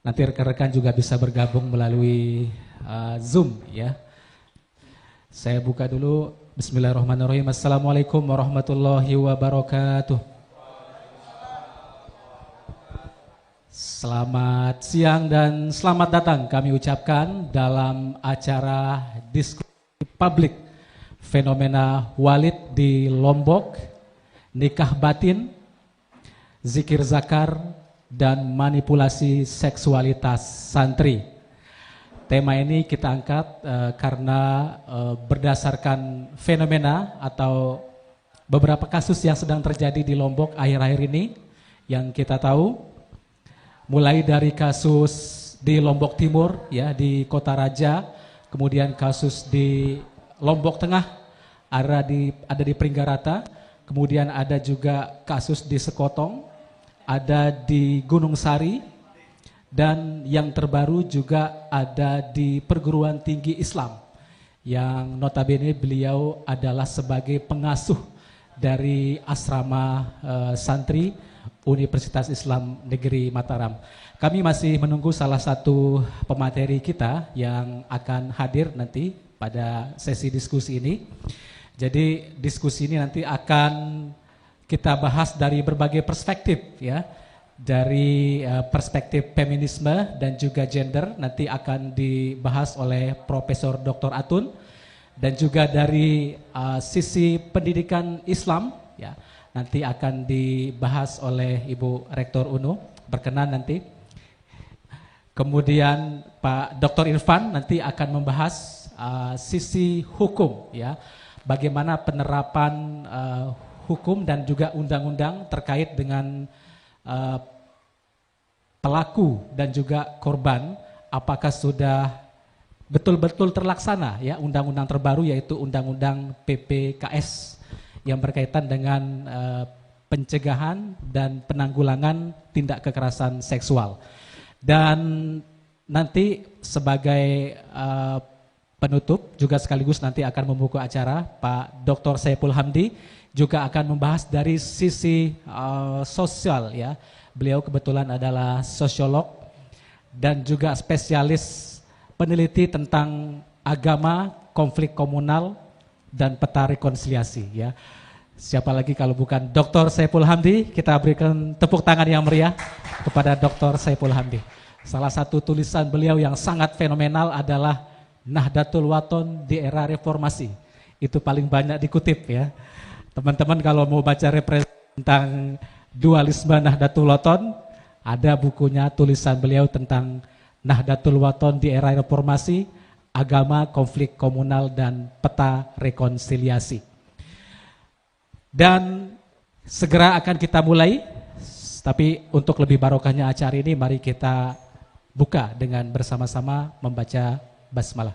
Nanti rekan-rekan juga bisa bergabung melalui Zoom ya. Saya buka dulu. Bismillahirrahmanirrahim. Assalamualaikum warahmatullahi wabarakatuh. Selamat siang dan selamat datang kami ucapkan dalam acara diskusi publik fenomena Walid di Lombok, nikah batin, zikir zakar, dan manipulasi seksualitas santri. Tema ini kita angkat karena berdasarkan fenomena atau beberapa kasus yang sedang terjadi di Lombok akhir-akhir ini yang kita tahu, mulai dari kasus di Lombok Timur ya di Kota Raja, kemudian kasus di Lombok Tengah ada di Pringgarata, kemudian ada juga kasus di Sekotong, ada di Gunung Sari, dan yang terbaru juga ada di Perguruan Tinggi Islam yang notabene beliau adalah sebagai pengasuh dari asrama santri Universitas Islam Negeri Mataram. Kami masih menunggu salah satu pemateri kita yang akan hadir nanti pada sesi diskusi ini. Jadi diskusi ini nanti akan kita bahas dari berbagai perspektif ya. Dari perspektif feminisme dan juga gender nanti akan dibahas oleh Profesor Dr. Atun, dan juga dari sisi pendidikan Islam ya nanti akan dibahas oleh Ibu Rektor UNU berkenan nanti. Kemudian Pak Dr. Irfan nanti akan membahas sisi hukum ya, bagaimana penerapan hukum dan juga undang-undang terkait dengan pelaku dan juga korban, apakah sudah betul-betul terlaksana ya undang-undang terbaru yaitu Undang-Undang PPKS yang berkaitan dengan pencegahan dan penanggulangan tindak kekerasan seksual. Dan nanti sebagai penutup juga sekaligus nanti akan membuka acara Pak Dr. Saipul Hamdi juga akan membahas dari sisi sosial ya. Beliau kebetulan adalah sosiolog dan juga spesialis peneliti tentang agama, konflik komunal, dan peta rekonsiliasi ya. Siapa lagi kalau bukan Dr. Saipul Hamdi? Kita berikan tepuk tangan yang meriah kepada Dr. Saipul Hamdi. Salah satu tulisan beliau yang sangat fenomenal adalah Nahdlatul Wathon di era reformasi. Itu paling banyak dikutip ya. Teman-teman kalau mau baca referensi tentang dualisme Nahdlatul Wathon, ada bukunya tulisan beliau tentang Nahdlatul Wathon di era reformasi, agama, konflik komunal, dan peta rekonsiliasi. Dan segera akan kita mulai, tapi untuk lebih barokahnya acara ini mari kita buka dengan bersama-sama membaca basmalah.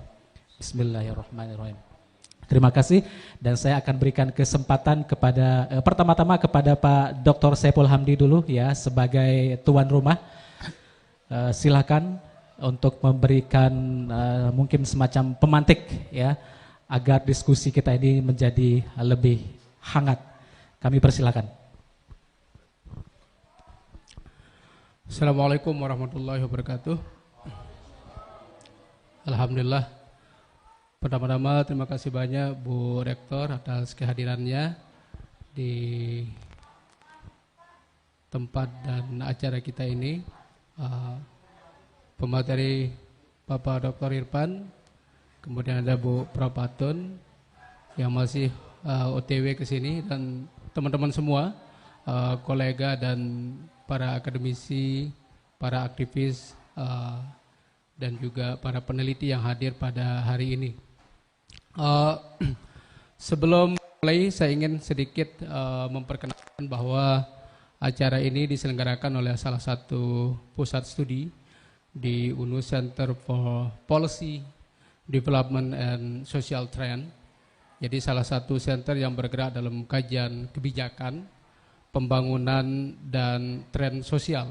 Bismillahirrahmanirrahim. Terima kasih, dan saya akan berikan kesempatan kepada pertama-tama kepada Pak Dr. Saipul Hamdi dulu ya sebagai tuan rumah. Silakan untuk memberikan mungkin semacam pemantik ya agar diskusi kita ini menjadi lebih hangat. Kami persilakan. Assalamualaikum warahmatullahi wabarakatuh. Alhamdulillah. Pertama-tama terima kasih banyak Bu Rektor atas kehadirannya di tempat dan acara kita ini. Pemateri Bapak Dr. Irfan, kemudian ada Bu Prof. Atun yang masih OTW ke sini, dan teman-teman semua, kolega dan para akademisi, para aktivis, dan juga para peneliti yang hadir pada hari ini. Sebelum mulai saya ingin sedikit memperkenalkan bahwa acara ini diselenggarakan oleh salah satu pusat studi di UNU Center for Policy Development and Social Trend. Jadi salah satu center yang bergerak dalam kajian kebijakan, pembangunan, dan tren sosial.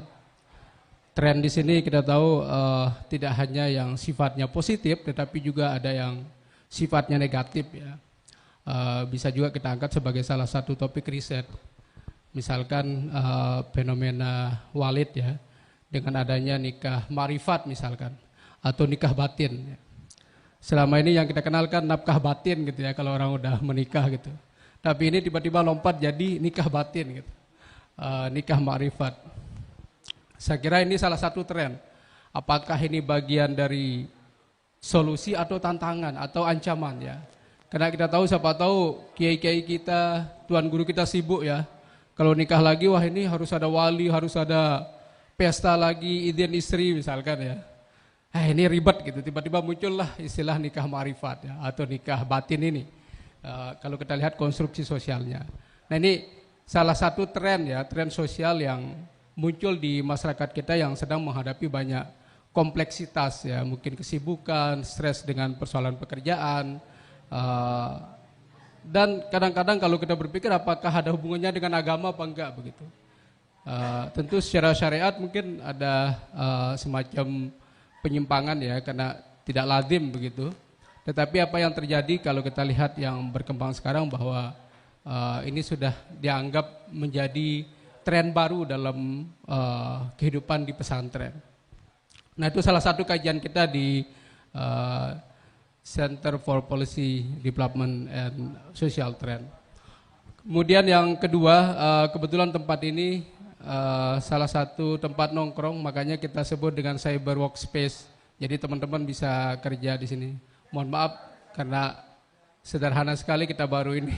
Tren di sini kita tahu tidak hanya yang sifatnya positif, tetapi juga ada yang sifatnya negatif ya. Bisa juga kita angkat sebagai salah satu topik riset. Misalkan fenomena Walid ya, dengan adanya nikah ma'rifat misalkan, atau nikah batin. Selama ini yang kita kenalkan nafkah batin gitu ya, kalau orang udah menikah gitu. Tapi ini tiba-tiba lompat jadi nikah batin gitu, nikah ma'rifat. Saya kira ini salah satu tren. Apakah ini bagian dari solusi atau tantangan atau ancaman ya? Karena kita tahu, siapa tahu kiai-kiai kita, tuan guru kita sibuk ya. Kalau nikah lagi, wah ini harus ada wali, harus ada pesta lagi, izin istri misalkan ya. Ini ribet gitu, tiba-tiba muncullah istilah nikah ma'rifat ya, atau nikah batin ini. Kalau kita lihat konstruksi sosialnya. Nah ini salah satu tren ya, tren sosial yang muncul di masyarakat kita yang sedang menghadapi banyak kompleksitas ya, mungkin kesibukan, stres dengan persoalan pekerjaan, dan kadang-kadang kalau kita berpikir apakah ada hubungannya dengan agama apa enggak begitu. Tentu secara syariat mungkin ada semacam penyimpangan ya, karena tidak lazim begitu. Tetapi apa yang terjadi kalau kita lihat yang berkembang sekarang bahwa ini sudah dianggap menjadi tren baru dalam kehidupan di pesantren. Nah itu salah satu kajian kita di Center for Policy Development and Social Trend. Kemudian yang kedua, kebetulan tempat ini salah satu tempat nongkrong, makanya kita sebut dengan cyber workspace. Jadi teman-teman bisa kerja di sini. Mohon maaf karena sederhana sekali kita baru ini.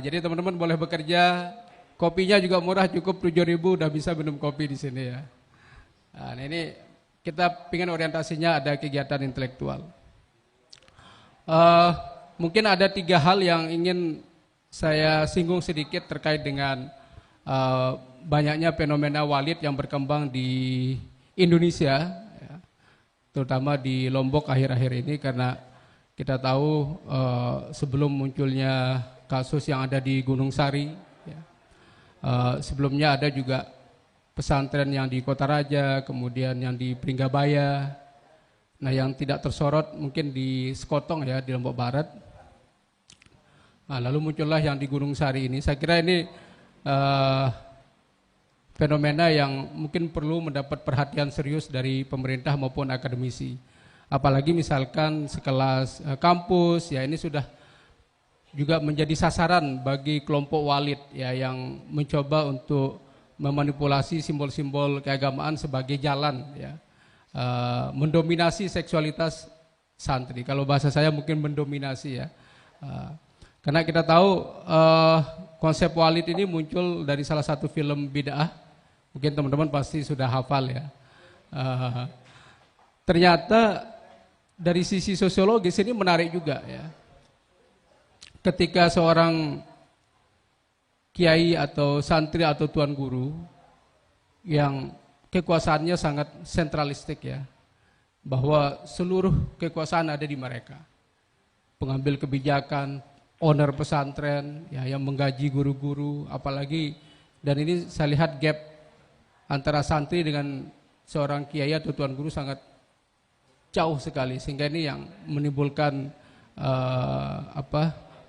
Jadi teman-teman boleh bekerja, kopinya juga murah, cukup 7.000 udah bisa minum kopi di sini ya. Nah ini kita ingin orientasinya ada kegiatan intelektual. Mungkin ada 3 hal yang ingin saya singgung sedikit terkait dengan banyaknya fenomena walid yang berkembang di Indonesia, ya, terutama di Lombok akhir-akhir ini, karena kita tahu sebelum munculnya kasus yang ada di Gunung Sari, ya, sebelumnya ada juga pesantren yang di Kota Raja, kemudian yang di Pringgabaya. Nah yang tidak tersorot mungkin di Sekotong ya, di Lombok Barat. Nah, lalu muncullah yang di Gunung Sari ini. Saya kira ini fenomena yang mungkin perlu mendapat perhatian serius dari pemerintah maupun akademisi. Apalagi misalkan sekelas kampus ya, ini sudah juga menjadi sasaran bagi kelompok walid ya, yang mencoba untuk memanipulasi simbol-simbol keagamaan sebagai jalan ya, mendominasi seksualitas santri. Kalau bahasa saya mungkin mendominasi ya, karena kita tahu konsep walid ini muncul dari salah satu film bid'ah, mungkin teman-teman pasti sudah hafal ya. Ternyata dari sisi sosiologis ini menarik juga ya, ketika seorang kiai atau santri atau tuan guru yang kekuasaannya sangat sentralistik ya, bahwa seluruh kekuasaan ada di mereka, pengambil kebijakan, owner pesantren ya, yang menggaji guru-guru, apalagi, dan ini saya lihat gap antara santri dengan seorang kiai atau tuan guru sangat jauh sekali, sehingga ini yang menimbulkan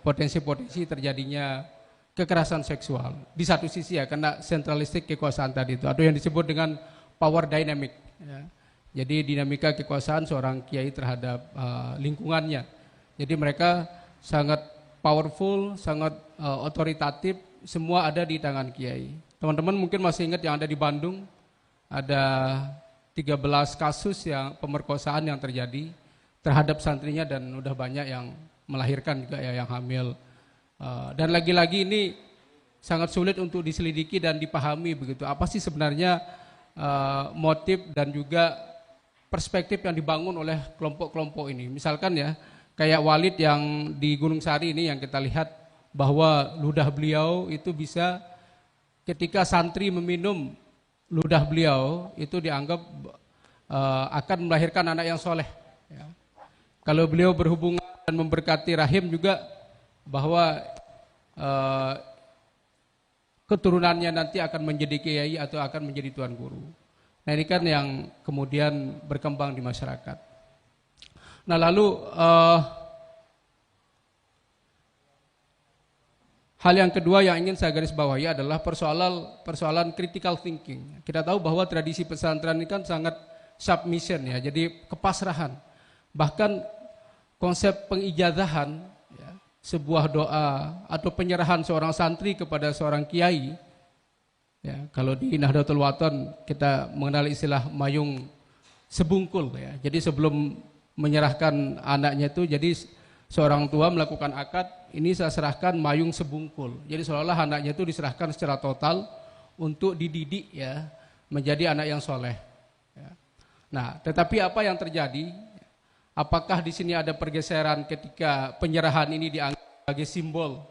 potensi-potensi terjadinya kekerasan seksual di satu sisi ya, karena sentralistik kekuasaan tadi itu, atau yang disebut dengan power dynamic ya. Jadi dinamika kekuasaan seorang kiai terhadap lingkungannya. Jadi mereka sangat powerful, sangat otoritatif, semua ada di tangan kiai. Teman-teman mungkin masih ingat yang ada di Bandung, ada 13 kasus yang pemerkosaan yang terjadi terhadap santrinya, dan udah banyak yang melahirkan juga ya, yang hamil. Dan lagi-lagi ini sangat sulit untuk diselidiki dan dipahami begitu. Apa sih sebenarnya motif dan juga perspektif yang dibangun oleh kelompok-kelompok ini. Misalkan ya, kayak Walid yang di Gunung Sari ini yang kita lihat bahwa ludah beliau itu bisa, ketika santri meminum ludah beliau itu dianggap akan melahirkan anak yang soleh ya. Kalau beliau berhubungan dan memberkati rahim juga, bahwa keturunannya nanti akan menjadi kiai atau akan menjadi tuan guru. Nah ini kan yang kemudian berkembang di masyarakat. Nah lalu Hal yang kedua yang ingin saya garis bawahi adalah persoalan critical thinking. Kita tahu bahwa tradisi pesantren ini kan sangat submission ya, jadi kepasrahan. Bahkan konsep pengijazahan, ya, sebuah doa atau penyerahan seorang santri kepada seorang kiai. Ya, kalau di Nahdlatul Wathon kita mengenal istilah mayung sebungkul ya. Jadi sebelum menyerahkan anaknya itu, jadi seorang tua melakukan akad, ini saya serahkan mayung sebungkul. Jadi seolah-olah anaknya itu diserahkan secara total untuk dididik ya menjadi anak yang soleh. Ya. Nah, tetapi apa yang terjadi? Apakah di sini ada pergeseran ketika penyerahan ini dianggap sebagai simbol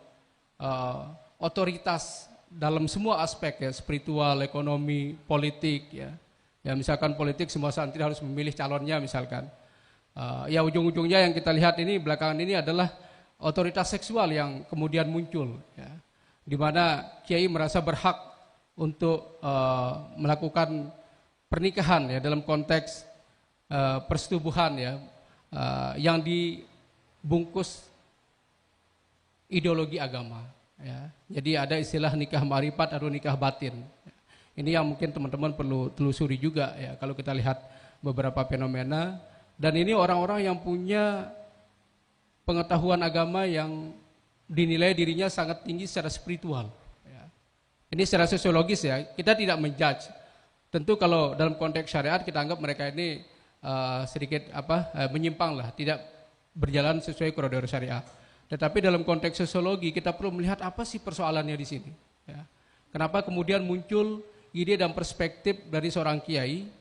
otoritas dalam semua aspek ya, spiritual, ekonomi, politik ya. Ya misalkan politik semua santri harus memilih calonnya misalkan. Ya ujung-ujungnya yang kita lihat ini belakangan ini adalah otoritas seksual yang kemudian muncul ya, di mana kiai merasa berhak untuk melakukan pernikahan ya dalam konteks persetubuhan ya yang dibungkus ideologi agama ya. Jadi ada istilah nikah ma'rifat atau nikah batin. Ini yang mungkin teman-teman perlu telusuri juga ya kalau kita lihat beberapa fenomena. Dan ini orang-orang yang punya pengetahuan agama yang dinilai dirinya sangat tinggi secara spiritual. Ya. Ini secara sosiologis ya, kita tidak menjudge. Tentu kalau dalam konteks syariat kita anggap mereka ini sedikit menyimpang lah, tidak berjalan sesuai koridor syariat. Tetapi dalam konteks sosiologi kita perlu melihat apa sih persoalannya di sini. Ya. Kenapa kemudian muncul ide dan perspektif dari seorang kiai?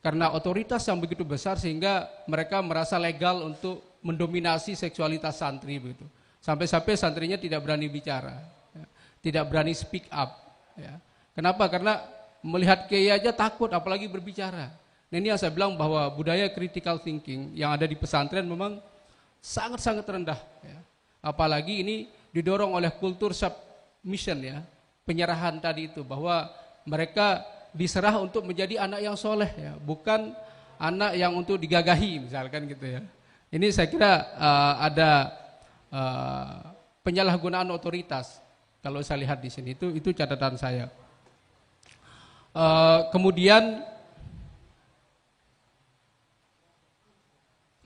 Karena otoritas yang begitu besar sehingga mereka merasa legal untuk mendominasi seksualitas santri begitu. Sampai-sampai santrinya tidak berani bicara, ya, tidak berani speak up. Ya. Kenapa? Karena melihat kiai aja takut, apalagi berbicara. Nah ini yang saya bilang bahwa budaya critical thinking yang ada di pesantren memang sangat-sangat rendah. Ya. Apalagi ini didorong oleh kultur submission ya, penyerahan tadi itu bahwa mereka diserah untuk menjadi anak yang soleh ya, bukan anak yang untuk digagahi misalkan gitu ya. Ini saya kira ada penyalahgunaan otoritas kalau saya lihat di sini itu catatan saya. Kemudian,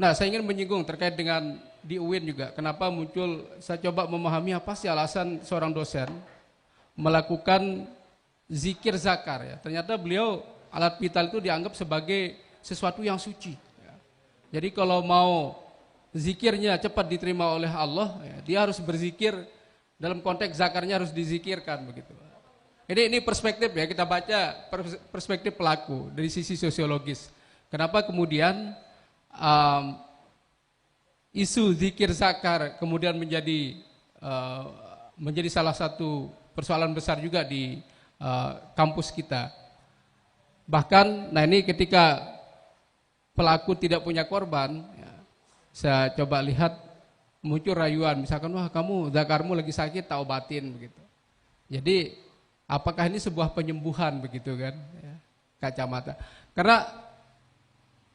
nah saya ingin menyinggung terkait dengan di UIN juga. Kenapa muncul? Saya coba memahami apa sih alasan seorang dosen melakukan zikir zakar ya. Ternyata beliau alat vital itu dianggap sebagai sesuatu yang suci. Ya. Jadi kalau mau zikirnya cepat diterima oleh Allah, ya, dia harus berzikir dalam konteks zakarnya harus dizikirkan begitu. Ini perspektif ya, kita baca perspektif pelaku dari sisi sosiologis. Kenapa kemudian isu zikir zakar kemudian menjadi salah satu persoalan besar juga di kampus kita. Bahkan, nah ini ketika pelaku tidak punya korban, ya, saya coba lihat muncul rayuan, misalkan wah kamu zakarmu lagi sakit tak obatin begitu. Jadi apakah ini sebuah penyembuhan begitu kan? Ya, kacamata. Karena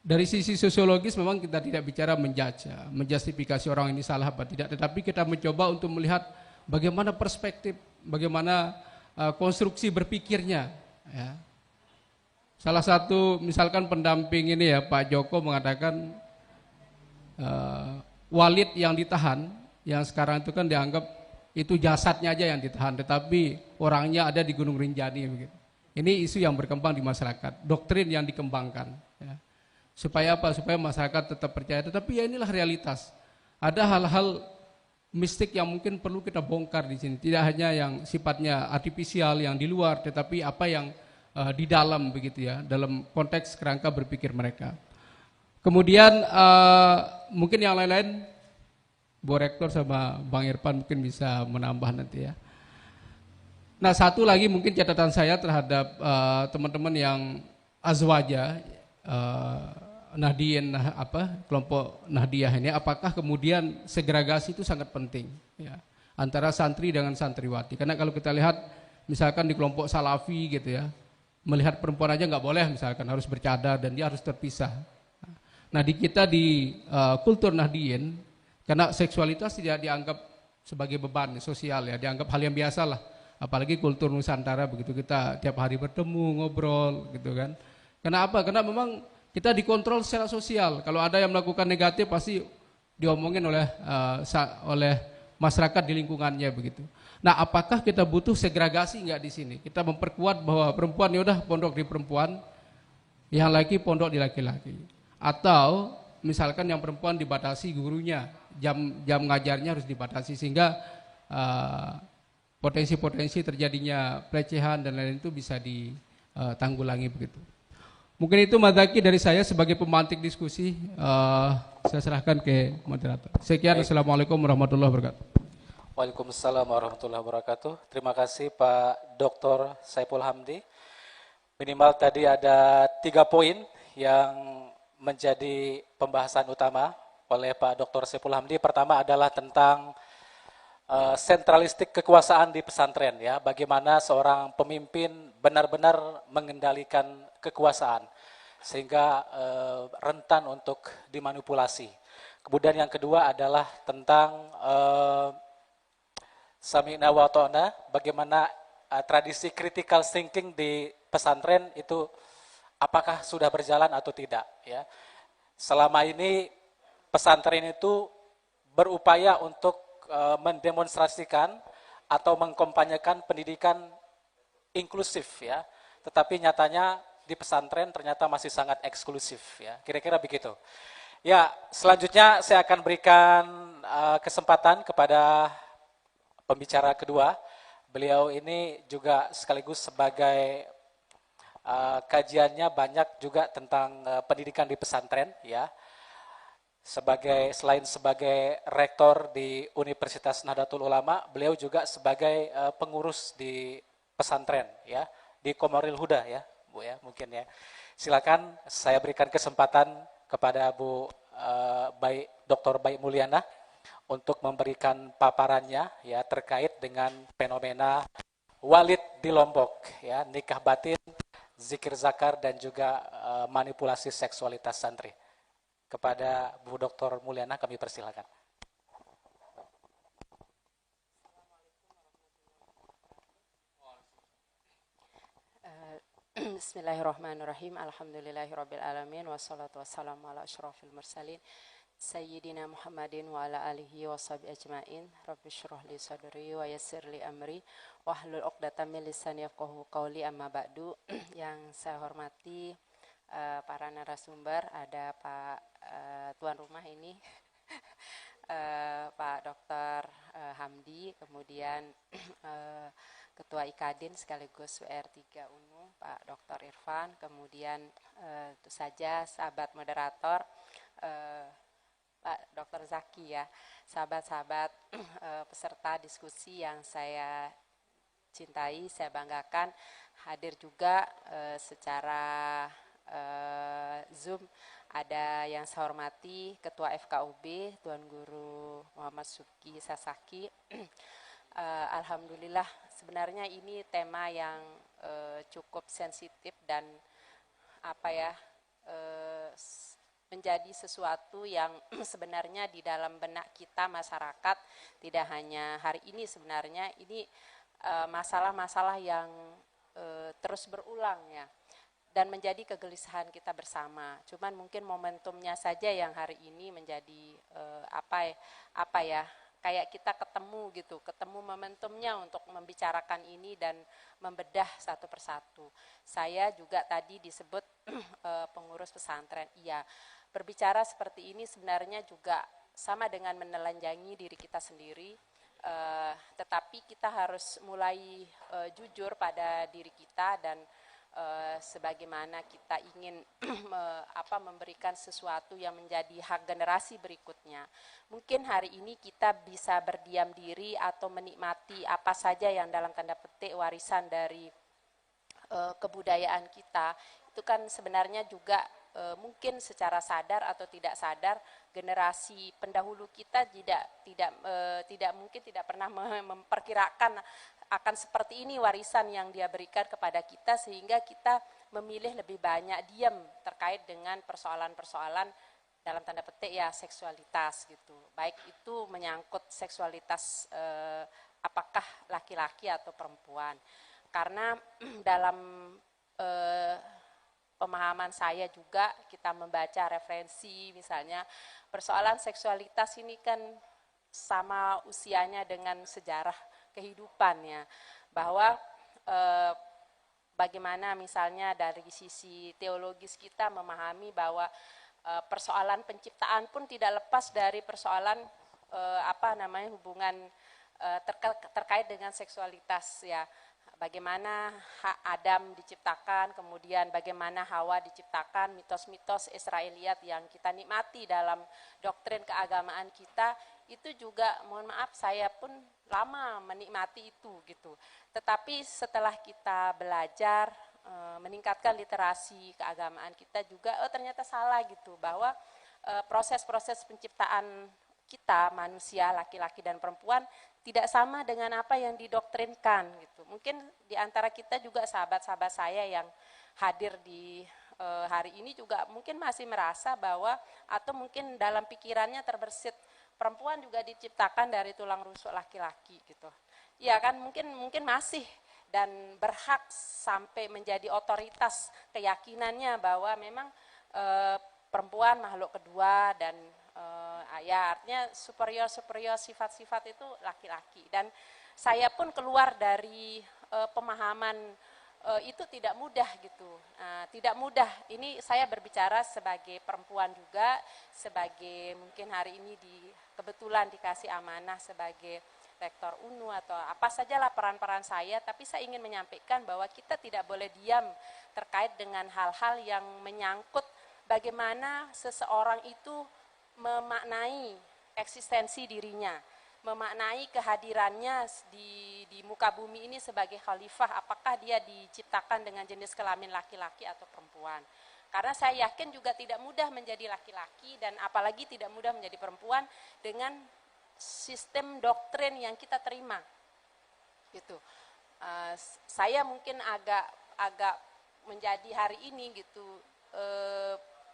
dari sisi sosiologis memang kita tidak bicara menjudge, ya, menjustifikasi orang ini salah apa tidak, tetapi kita mencoba untuk melihat bagaimana perspektif, bagaimana konstruksi berpikirnya ya. Salah satu misalkan pendamping ini ya Pak Joko mengatakan Walid yang ditahan yang sekarang itu kan dianggap itu jasadnya aja yang ditahan, tetapi orangnya ada di Gunung Rinjani begitu. Ini isu yang berkembang di masyarakat, doktrin yang dikembangkan ya. Supaya apa? Supaya masyarakat tetap percaya, tetapi ya inilah realitas. Ada hal-hal mistik yang mungkin perlu kita bongkar di sini. Tidak hanya yang sifatnya artifisial yang di luar, tetapi apa yang di dalam begitu ya, dalam konteks kerangka berpikir mereka. Kemudian mungkin yang lain-lain, Bu Rektor sama Bang Irfan mungkin bisa menambah nanti ya. Nah satu lagi mungkin catatan saya terhadap teman-teman yang azwaja, Nahdien kelompok Nahdiyah ini, apakah kemudian segregasi itu sangat penting ya, antara santri dengan santriwati. Karena kalau kita lihat misalkan di kelompok Salafi gitu ya, melihat perempuan aja nggak boleh misalkan, harus bercadar dan dia harus terpisah. Nah di kita di kultur Nahdien, karena seksualitas tidak dianggap sebagai beban sosial ya, dianggap hal yang biasa lah. Apalagi kultur Nusantara begitu, kita tiap hari bertemu, ngobrol gitu kan. Kenapa? Karena memang kita dikontrol secara sosial. Kalau ada yang melakukan negatif pasti diomongin oleh masyarakat di lingkungannya begitu. Nah, apakah kita butuh segregasi nggak di sini? Kita memperkuat bahwa perempuan ya udah pondok di perempuan, yang laki pondok di laki-laki. Atau misalkan yang perempuan dibatasi gurunya, jam ngajarnya harus dibatasi sehingga potensi-potensi terjadinya pelecehan dan lain-lain itu bisa ditanggulangi begitu. Mungkin itu Mas Zaki dari saya sebagai pemantik diskusi. Saya serahkan ke moderator. Sekian. Assalamualaikum warahmatullahi wabarakatuh. Waalaikumsalam warahmatullahi wabarakatuh. Terima kasih Pak Dr. Saiful Hamdi. Minimal tadi ada 3 poin yang menjadi pembahasan utama oleh Pak Dr. Saiful Hamdi. Pertama adalah tentang sentralistik kekuasaan di pesantren ya. Bagaimana seorang pemimpin benar-benar mengendalikan kekuasaan sehingga rentan untuk dimanipulasi. Kemudian yang kedua adalah tentang Sami'na wa ta'na, bagaimana tradisi critical thinking di pesantren itu apakah sudah berjalan atau tidak ya. Selama ini pesantren itu berupaya untuk mendemonstrasikan atau mengkampanyekan pendidikan inklusif ya. Tetapi nyatanya di pesantren ternyata masih sangat eksklusif ya. Kira-kira begitu. Ya, selanjutnya saya akan berikan kesempatan kepada pembicara kedua. Beliau ini juga sekaligus sebagai kajiannya banyak juga tentang pendidikan di pesantren ya. Selain sebagai rektor di Universitas Nahdlatul Ulama, beliau juga sebagai pengurus di pesantren ya, di Qomaril Huda ya, Bu ya, mungkin ya. Silakan saya berikan kesempatan kepada Bu Dr. Baik Mulyana untuk memberikan paparannya ya terkait dengan fenomena walid di Lombok ya, nikah batin, zikir zakar dan juga manipulasi seksualitas santri. Kepada Bu Dr. Mulyana kami persilakan. Bismillahirrahmanirrahim. Alhamdulillahirabbil alamin wassalatu wassalamu ala asyrafil mursalin Sayyidina Muhammadin wa ala alihi wa sahbihi ajmain. Rabbi shrah li sadri wa yassir li amri wahlul 'uqdatam min lisani yafqahu qawli, amma ba'du. Yang saya hormati para narasumber, ada Pak tuan rumah ini Pak Dr. Hamdi, kemudian Ketua IKADIN sekaligus WR3 UNU Pak Dr. Irfan, kemudian tentu saja sahabat moderator Pak Dr. Zaki ya, sahabat-sahabat peserta diskusi yang saya cintai, saya banggakan, hadir juga secara Zoom. Ada yang saya hormati Ketua FKUB Tuan Guru Muhammad Subki Sasaki. Alhamdulillah, sebenarnya ini tema yang cukup sensitif dan menjadi sesuatu yang sebenarnya di dalam benak kita masyarakat, tidak hanya hari ini, sebenarnya ini masalah-masalah yang terus berulang ya, dan menjadi kegelisahan kita bersama. Cuman mungkin momentumnya saja yang hari ini menjadi kayak kita ketemu momentumnya untuk membicarakan ini dan membedah satu persatu. Saya juga tadi disebut pengurus pesantren. Iya, berbicara seperti ini sebenarnya juga sama dengan menelanjangi diri kita sendiri. Tetapi kita harus mulai jujur pada diri kita dan sebagaimana kita ingin memberikan sesuatu yang menjadi hak generasi berikutnya. Mungkin hari ini kita bisa berdiam diri atau menikmati apa saja yang dalam tanda petik warisan dari kebudayaan kita. Itu kan sebenarnya juga mungkin secara sadar atau tidak sadar generasi pendahulu kita tidak mungkin tidak pernah memperkirakan akan seperti ini warisan yang dia berikan kepada kita, sehingga kita memilih lebih banyak diam terkait dengan persoalan-persoalan dalam tanda petik ya seksualitas gitu. Baik itu menyangkut seksualitas apakah laki-laki atau perempuan. Karena dalam pemahaman saya juga kita membaca referensi misalnya persoalan seksualitas ini kan sama usianya dengan sejarah kehidupannya, bahwa bagaimana misalnya dari sisi teologis kita memahami bahwa persoalan penciptaan pun tidak lepas dari persoalan hubungan terkait dengan seksualitas ya. Bagaimana Adam diciptakan, kemudian bagaimana Hawa diciptakan, mitos-mitos Israeliat yang kita nikmati dalam doktrin keagamaan kita, itu juga mohon maaf saya pun lama menikmati itu gitu. Tetapi setelah kita belajar, meningkatkan literasi keagamaan kita juga, ternyata salah gitu, bahwa proses-proses penciptaan kita manusia laki-laki dan perempuan tidak sama dengan apa yang didoktrinkan gitu. Mungkin di antara kita juga sahabat-sahabat saya yang hadir di hari ini juga mungkin masih merasa bahwa atau mungkin dalam pikirannya terbersit perempuan juga diciptakan dari tulang rusuk laki-laki gitu. Ya kan mungkin masih dan berhak sampai menjadi otoritas keyakinannya bahwa memang perempuan makhluk kedua dan ya artinya superior sifat-sifat itu laki-laki. Dan saya pun keluar dari pemahaman itu tidak mudah gitu. Tidak mudah, ini saya berbicara sebagai perempuan juga, sebagai mungkin hari ini kebetulan dikasih amanah sebagai rektor UNU atau apa sajalah peran-peran saya, tapi saya ingin menyampaikan bahwa kita tidak boleh diam terkait dengan hal-hal yang menyangkut bagaimana seseorang itu memaknai eksistensi dirinya, memaknai kehadirannya di muka bumi ini sebagai khalifah, apakah dia diciptakan dengan jenis kelamin laki-laki atau perempuan. Karena saya yakin juga tidak mudah menjadi laki-laki dan apalagi tidak mudah menjadi perempuan dengan sistem doktrin yang kita terima. Gitu. Saya mungkin agak menjadi hari ini gitu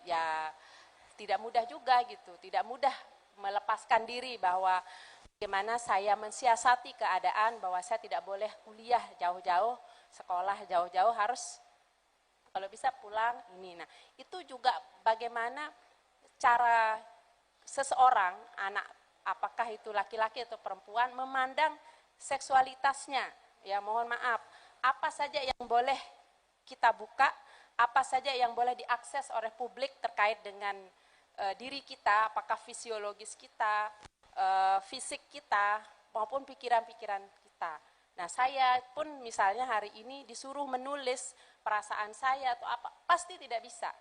ya tidak mudah juga gitu, tidak mudah melepaskan diri bahwa bagaimana saya mensiasati keadaan bahwa saya tidak boleh kuliah jauh-jauh, sekolah jauh-jauh, harus kalau bisa pulang ini. Nah, itu juga bagaimana cara seseorang, anak apakah itu laki-laki atau perempuan, memandang seksualitasnya. Ya, mohon maaf, apa saja yang boleh kita buka, apa saja yang boleh diakses oleh publik terkait dengan diri kita, apakah fisiologis kita, fisik kita, maupun pikiran-pikiran kita. Nah, saya pun misalnya hari ini disuruh menulis perasaan saya atau apa, pasti tidak bisa.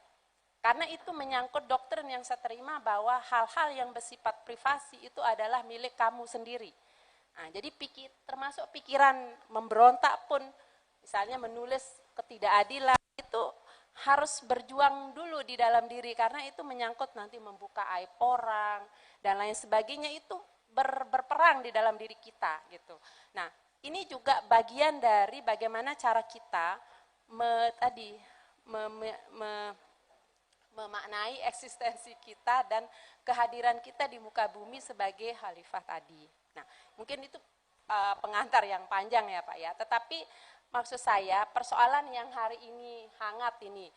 Karena itu menyangkut doktrin yang saya terima bahwa hal-hal yang bersifat privasi itu adalah milik kamu sendiri. Nah, jadi termasuk pikiran memberontak pun, misalnya menulis ketidakadilan, itu harus berjuang dulu di dalam diri karena itu menyangkut nanti membuka aib orang dan lain sebagainya, itu berperang di dalam diri kita gitu. Nah, ini juga bagian dari bagaimana cara kita memaknai eksistensi kita dan kehadiran kita di muka bumi sebagai khalifah tadi. Nah, mungkin itu pengantar yang panjang ya Pak ya, tetapi maksud saya persoalan yang hari ini hangat ini,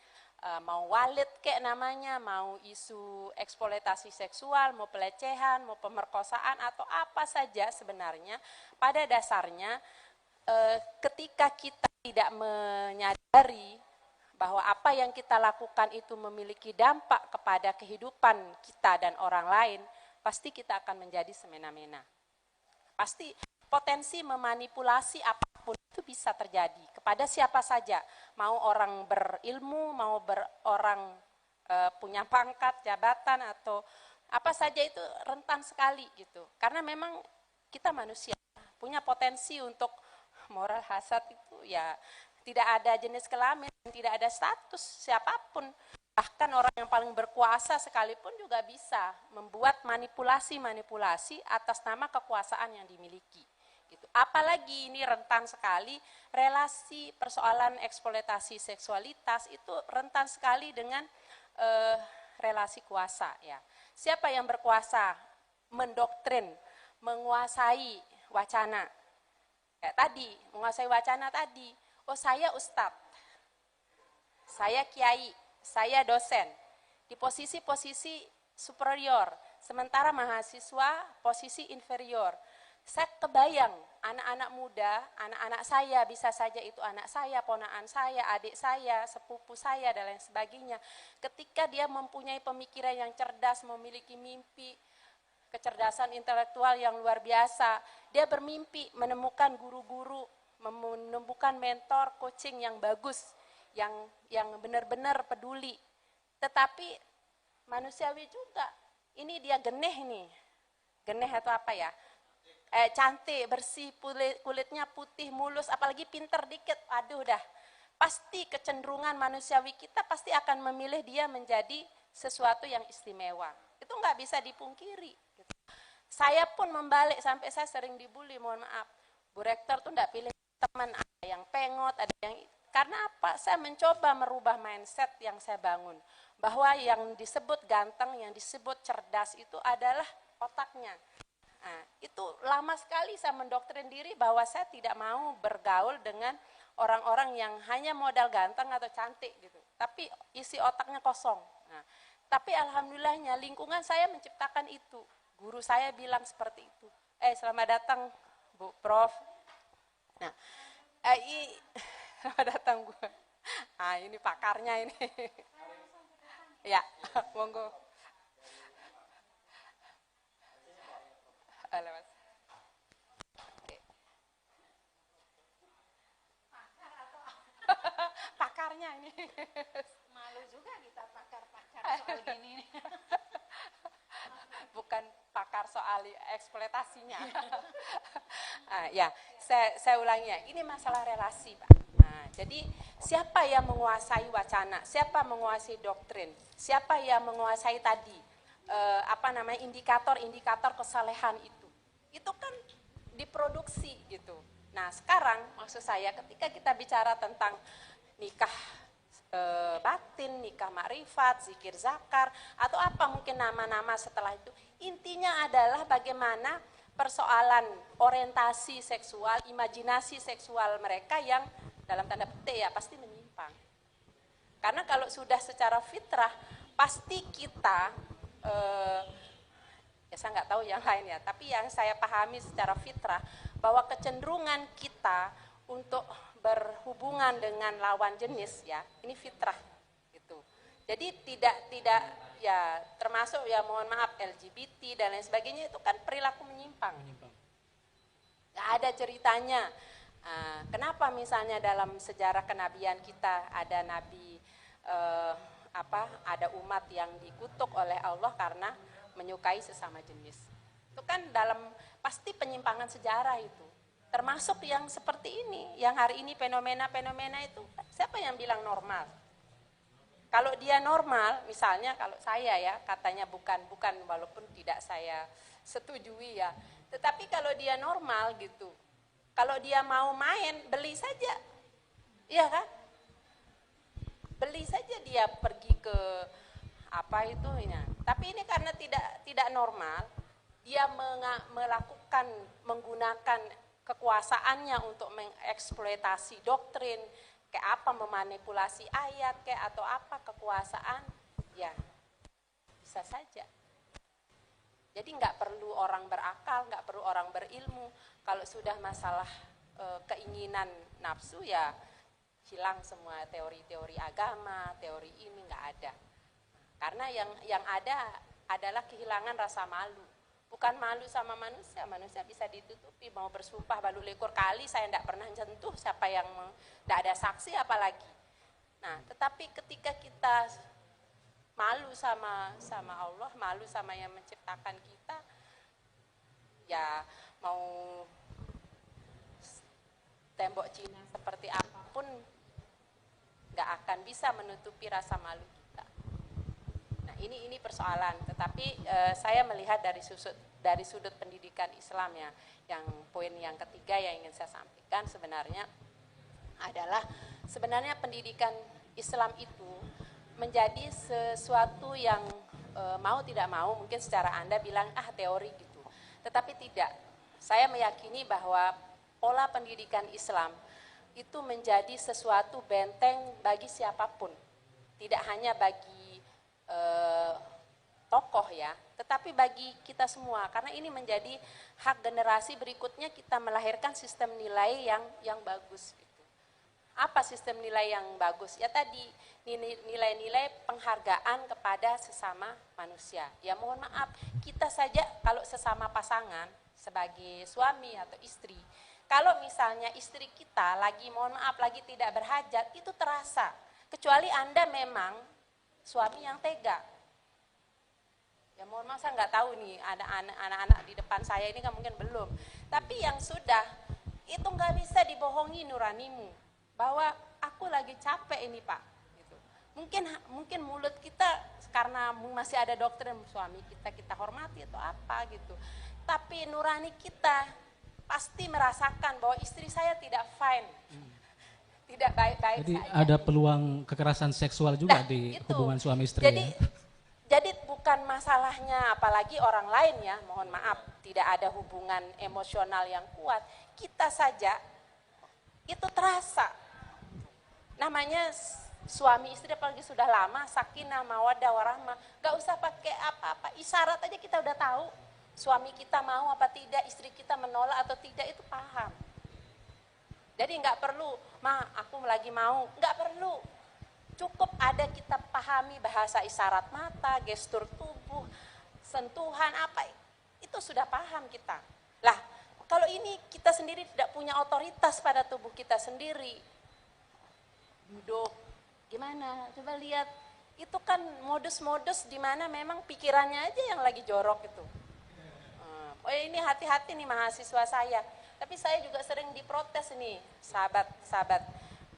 mau walid kayak namanya, mau isu eksploitasi seksual, mau pelecehan, mau pemerkosaan atau apa saja sebenarnya, pada dasarnya ketika kita tidak menyadari bahwa apa yang kita lakukan itu memiliki dampak kepada kehidupan kita dan orang lain, pasti kita akan menjadi semena-mena. Pasti potensi memanipulasi apapun itu bisa terjadi kepada siapa saja, mau orang berilmu, mau orang punya pangkat, jabatan atau apa saja, itu rentan sekali gitu. Karena memang kita manusia punya potensi untuk moral hasad itu ya, tidak ada jenis kelamin, tidak ada status siapapun. Bahkan orang yang paling berkuasa sekalipun juga bisa membuat manipulasi-manipulasi atas nama kekuasaan yang dimiliki. Gitu. Apalagi ini rentan sekali relasi persoalan eksploitasi seksualitas itu rentan sekali dengan relasi kuasa ya. Siapa yang berkuasa, mendoktrin, menguasai wacana. Kayak tadi, menguasai wacana tadi. Oh, saya ustadz, saya kiai, saya dosen. Di posisi-posisi superior, sementara mahasiswa posisi inferior. Saya kebayang anak-anak muda, anak-anak saya, bisa saja itu anak saya, ponakan saya, adik saya, sepupu saya, dan lain sebagainya. Ketika dia mempunyai pemikiran yang cerdas, memiliki mimpi, kecerdasan intelektual yang luar biasa, dia bermimpi menemukan guru-guru, menemukan mentor, coaching yang bagus, yang benar-benar peduli. Tetapi manusiawi juga, ini dia geneh nih, geneh atau apa ya? Cantik, bersih, kulitnya putih, mulus, apalagi pinter dikit, aduh dah. Pasti kecenderungan manusiawi kita pasti akan memilih dia menjadi sesuatu yang istimewa. Itu nggak bisa dipungkiri. Gitu. Saya pun membalik, sampai saya sering dibully, mohon maaf. Bu Rektor tuh nggak pilih teman, ada yang pengot, ada yang... Karena apa? Saya mencoba merubah mindset yang saya bangun. Bahwa yang disebut ganteng, yang disebut cerdas itu adalah otaknya. Nah, itu lama sekali saya mendoktrin diri bahwa saya tidak mau bergaul dengan orang-orang yang hanya modal ganteng atau cantik gitu, tapi isi otaknya kosong. Nah, tapi alhamdulillahnya lingkungan saya menciptakan itu. Guru saya bilang seperti itu. Selamat datang Bu Prof. Nah, selamat datang Bu. Ah, ini pakarnya ini. Ya, monggo. Lewat. Pakarnya ini. Malu juga kita pakar-pakar soal gini. Bukan pakar soal eksploitasinya. Ya, saya ulangi ya. Ini masalah relasi, Pak. Nah, jadi siapa yang menguasai wacana? Siapa menguasai doktrin? Siapa yang menguasai tadi indikator-indikator kesalehan itu kan diproduksi gitu. Nah sekarang maksud saya ketika kita bicara tentang nikah batin, nikah makrifat, zikir zakar, atau apa mungkin nama-nama setelah itu, intinya adalah bagaimana persoalan orientasi seksual, imajinasi seksual mereka yang dalam tanda petik ya pasti menyimpang. Karena kalau sudah secara fitrah pasti kita ya saya nggak tahu yang lain ya, tapi yang saya pahami secara fitrah bahwa kecenderungan kita untuk berhubungan dengan lawan jenis ya, ini fitrah gitu. Jadi tidak ya termasuk ya mohon maaf LGBT dan lain sebagainya itu kan perilaku menyimpang. Nggak ada ceritanya. Kenapa misalnya dalam sejarah kenabian kita ada nabi ada umat yang dikutuk oleh Allah karena menyukai sesama jenis. Itu kan dalam pasti penyimpangan sejarah itu. Termasuk yang seperti ini, yang hari ini fenomena-fenomena itu siapa yang bilang normal? Kalau dia normal, misalnya kalau saya ya katanya bukan walaupun tidak saya setujui ya. Tetapi kalau dia normal gitu, kalau dia mau main beli saja, iya kan? Beli saja dia pergi ke apa itu ya. Tapi ini karena tidak normal, dia menggunakan kekuasaannya untuk mengeksploitasi doktrin, kayak apa memanipulasi ayat, kayak atau apa kekuasaan, ya bisa saja. Jadi nggak perlu orang berakal, nggak perlu orang berilmu. Kalau sudah masalah keinginan nafsu ya hilang semua teori-teori agama, teori ini nggak ada. Karena yang ada adalah kehilangan rasa malu. Bukan malu sama manusia, manusia bisa ditutupi, mau bersumpah balu likur kali saya tidak pernah sentuh, siapa yang tidak ada saksi apalagi. Nah, tetapi ketika kita malu sama Allah, malu sama yang menciptakan kita, ya mau tembok Cina seperti apapun nggak akan bisa menutupi rasa malu kita. Nah ini persoalan, tetapi saya melihat dari sudut pendidikan Islam ya, yang poin yang ketiga yang ingin saya sampaikan sebenarnya adalah sebenarnya pendidikan Islam itu menjadi sesuatu yang mau tidak mau, mungkin secara Anda bilang teori gitu. Tetapi tidak. Saya meyakini bahwa pola pendidikan Islam itu menjadi sesuatu benteng bagi siapapun. Tidak hanya bagi tokoh ya, tetapi bagi kita semua. Karena ini menjadi hak generasi berikutnya kita melahirkan sistem nilai yang bagus. Apa sistem nilai yang bagus? Ya tadi, nilai-nilai penghargaan kepada sesama manusia. Ya mohon maaf, kita saja kalau sesama pasangan, sebagai suami atau istri, kalau misalnya istri kita lagi, mohon maaf, lagi tidak berhajat, itu terasa. Kecuali Anda memang suami yang tega. Ya mohon maaf, saya nggak tahu nih, ada anak-anak di depan saya ini kan mungkin belum. Tapi yang sudah, itu nggak bisa dibohongi nuranimu. Bahwa aku lagi capek ini Pak, gitu. Mungkin mulut kita karena masih ada doktrin suami kita hormati atau apa gitu. Tapi nurani kita pasti merasakan bahwa istri saya tidak fine, tidak baik-baik Jadi saja. ada peluang kekerasan seksual juga di hubungan suami istri. Jadi bukan masalahnya apalagi orang lain ya, mohon maaf, tidak ada hubungan emosional yang kuat. Kita saja itu terasa. Namanya suami istri apalagi sudah lama, sakinah, mawaddah, warahmah, gak usah pakai apa-apa, isyarat aja kita udah tahu suami kita mau apa tidak, istri kita menolak atau tidak, itu paham. Jadi gak perlu, aku lagi mau, gak perlu. Cukup ada kita pahami bahasa isyarat mata, gestur tubuh, sentuhan apa, itu sudah paham kita. Lah, kalau ini kita sendiri tidak punya otoritas pada tubuh kita sendiri, duduk, gimana? Coba lihat, itu kan modus-modus di mana memang pikirannya aja yang lagi jorok itu. Oh ini hati-hati nih mahasiswa saya. Tapi saya juga sering diprotes nih, sahabat-sahabat,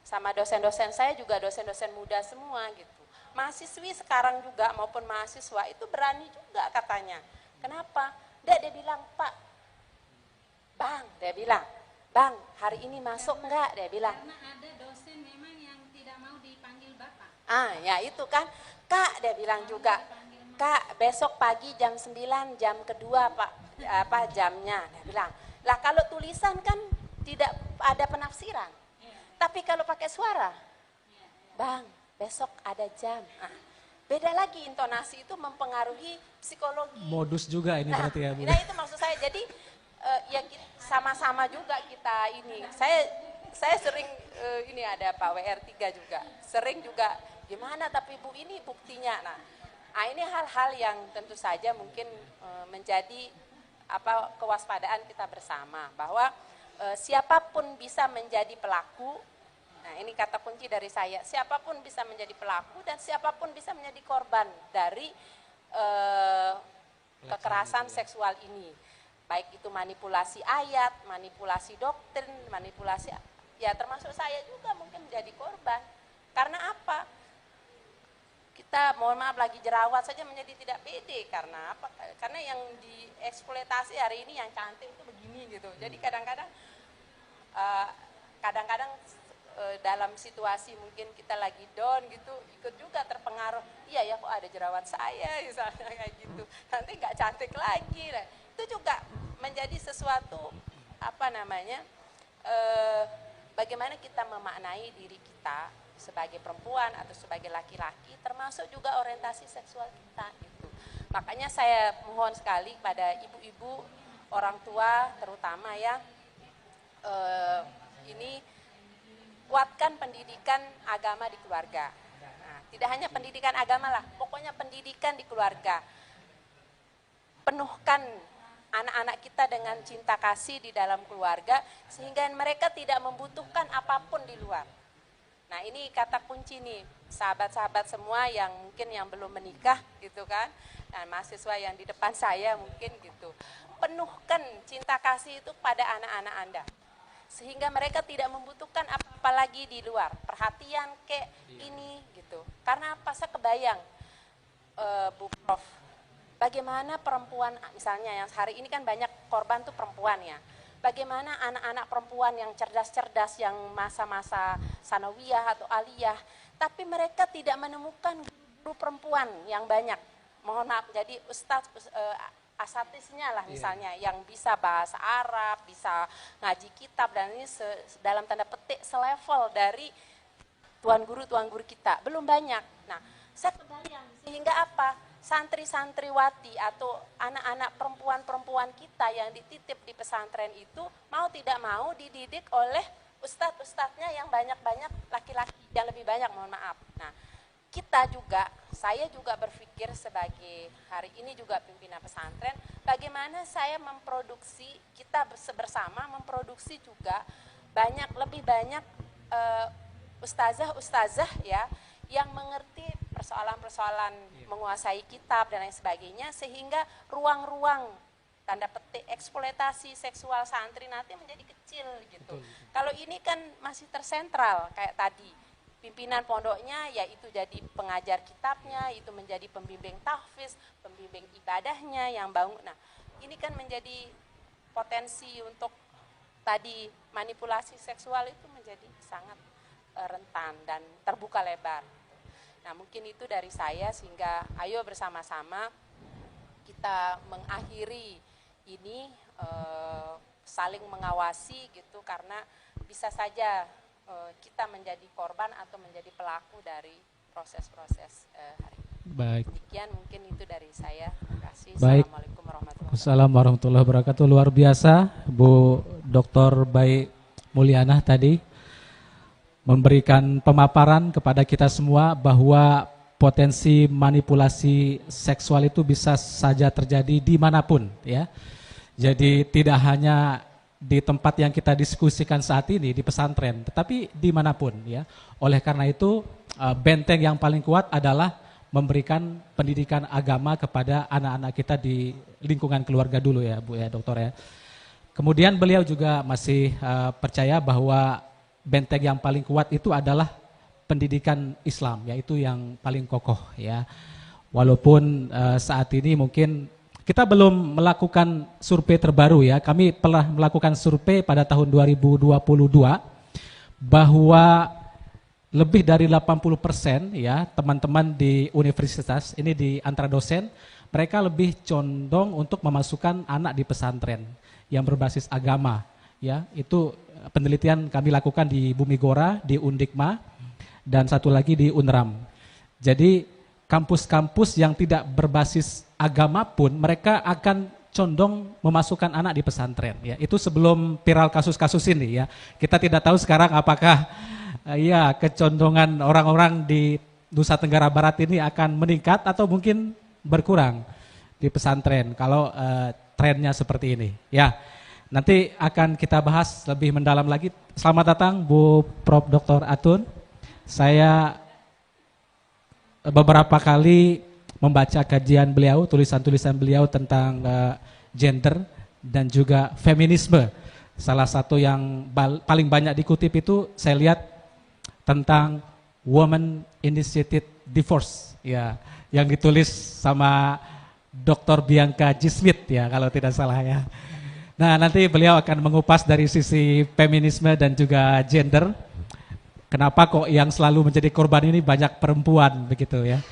sama dosen-dosen saya juga dosen-dosen muda semua gitu. Mahasiswi sekarang juga maupun mahasiswa itu berani juga katanya. Kenapa? Dia bilang, Pak, Bang, dia bilang, Bang, hari ini masuk enggak? Dia bilang. Karena ada dosen memang yang tidak mau dipanggil Bapak. Ya itu kan, Kak, dia bilang juga, Kak, besok pagi jam 9, jam kedua Pak, jamnya, dia bilang. Lah kalau tulisan kan tidak ada penafsiran. Tapi kalau pakai suara, Bang, besok ada jam. Beda lagi, intonasi itu mempengaruhi psikologi. Modus juga ini berarti ya Bu. Nah itu maksud saya, jadi ya sama-sama juga kita ini. Saya sering ini ada Pak WR3 juga, sering juga gimana tapi Bu ini buktinya. Nah ini hal-hal yang tentu saja mungkin menjadi kewaspadaan kita bersama bahwa siapapun bisa menjadi pelaku. Nah ini kata kunci dari saya, siapapun bisa menjadi pelaku dan siapapun bisa menjadi korban dari kekerasan seksual ini. Baik itu manipulasi ayat, manipulasi doktrin, manipulasi, ya termasuk saya juga mungkin menjadi korban. Karena apa? Kita mohon maaf lagi jerawat saja menjadi tidak pede. Karena apa? Karena yang dieksploitasi hari ini yang cantik itu begini gitu. Jadi kadang-kadang dalam situasi mungkin kita lagi down gitu, ikut juga terpengaruh. Iya ya kok ada jerawat saya misalnya kayak gitu. Nanti nggak cantik lagi. Nah, itu juga menjadi sesuatu bagaimana kita memaknai diri kita sebagai perempuan atau sebagai laki-laki, termasuk juga orientasi seksual kita gitu. Makanya saya mohon sekali pada ibu-ibu, orang tua terutama ya, ini kuatkan pendidikan agama di keluarga. Nah, tidak hanya pendidikan agama lah, pokoknya pendidikan di keluarga. Penuhkan anak-anak kita dengan cinta kasih di dalam keluarga sehingga mereka tidak membutuhkan apapun di luar. Nah ini kata kunci nih, sahabat-sahabat semua yang mungkin yang belum menikah gitu kan, dan mahasiswa yang di depan saya mungkin gitu. Penuhkan cinta kasih itu pada anak-anak Anda. Sehingga mereka tidak membutuhkan apa lagi di luar, perhatian kayak ini gitu. Karena apa, saya kebayang Bu Prof, bagaimana perempuan misalnya yang hari ini kan banyak korban tuh perempuan ya. Bagaimana anak-anak perempuan yang cerdas-cerdas yang masa-masa sanawiyah atau aliyah, tapi mereka tidak menemukan guru perempuan yang banyak. Mohon maaf, jadi asatisnya lah misalnya yang bisa bahasa Arab, bisa ngaji kitab, dan ini dalam tanda petik selevel dari tuan guru kita, belum banyak. Nah, saya kebayang sehingga apa? Santri-santriwati atau anak-anak perempuan-perempuan kita yang dititip di pesantren itu mau tidak mau dididik oleh ustadz-ustadznya yang banyak-banyak laki-laki, yang lebih banyak, mohon maaf. Nah, kita juga, saya juga berpikir sebagai hari ini juga pimpinan pesantren, bagaimana saya memproduksi, kita bersama memproduksi juga lebih banyak ustazah-ustazah ya, yang mengerti persoalan-persoalan menguasai kitab dan lain sebagainya, sehingga ruang-ruang tanda petik eksploitasi seksual santri nanti menjadi kecil gitu. Kalau ini kan masih tersentral kayak tadi, pimpinan pondoknya yaitu jadi pengajar kitabnya, itu menjadi pembimbing tahfiz, pembimbing ibadahnya yang bangun. Nah, ini kan menjadi potensi untuk tadi manipulasi seksual itu menjadi sangat rentan dan terbuka lebar. Nah, mungkin itu dari saya, sehingga ayo bersama-sama kita mengakhiri ini, saling mengawasi gitu, karena bisa saja kita menjadi korban atau menjadi pelaku dari proses-proses hari ini. Baik. Demikian mungkin itu dari saya. Terima kasih. Baik. Assalamualaikum warahmatullahi wabarakatuh. Assalamualaikum warahmatullahi wabarakatuh. Luar biasa Bu Dr. Baik Mulyana tadi memberikan pemaparan kepada kita semua bahwa potensi manipulasi seksual itu bisa saja terjadi dimanapun ya. Jadi tidak hanya di tempat yang kita diskusikan saat ini di pesantren, tetapi dimanapun ya. Oleh karena itu benteng yang paling kuat adalah memberikan pendidikan agama kepada anak-anak kita di lingkungan keluarga dulu ya Bu ya, Dokter ya. Kemudian beliau juga masih percaya bahwa benteng yang paling kuat itu adalah pendidikan Islam, yaitu yang paling kokoh ya. Walaupun saat ini mungkin kita belum melakukan survei terbaru ya. Kami pernah melakukan survei pada tahun 2022 bahwa lebih dari 80% ya teman-teman di universitas ini di antara dosen, mereka lebih condong untuk memasukkan anak di pesantren yang berbasis agama ya. Itu penelitian kami lakukan di Bumi Gora, di Undikma, dan satu lagi di Unram. Jadi kampus-kampus yang tidak berbasis agama pun mereka akan condong memasukkan anak di pesantren ya. Itu sebelum viral kasus-kasus ini ya. Kita tidak tahu sekarang apakah ya kecondongan orang-orang di Nusa Tenggara Barat ini akan meningkat atau mungkin berkurang di pesantren kalau trennya seperti ini ya. Nanti akan kita bahas lebih mendalam lagi. Selamat datang Bu Prof. Dr. Atun. Saya beberapa kali membaca kajian beliau, tulisan-tulisan beliau tentang gender dan juga feminisme. Salah satu yang paling banyak dikutip itu saya lihat tentang Woman Initiated Divorce ya, yang ditulis sama Dr. Bianca G. Smith ya kalau tidak salah ya. Nah, nanti beliau akan mengupas dari sisi feminisme dan juga gender. Kenapa kok yang selalu menjadi korban ini banyak perempuan begitu ya.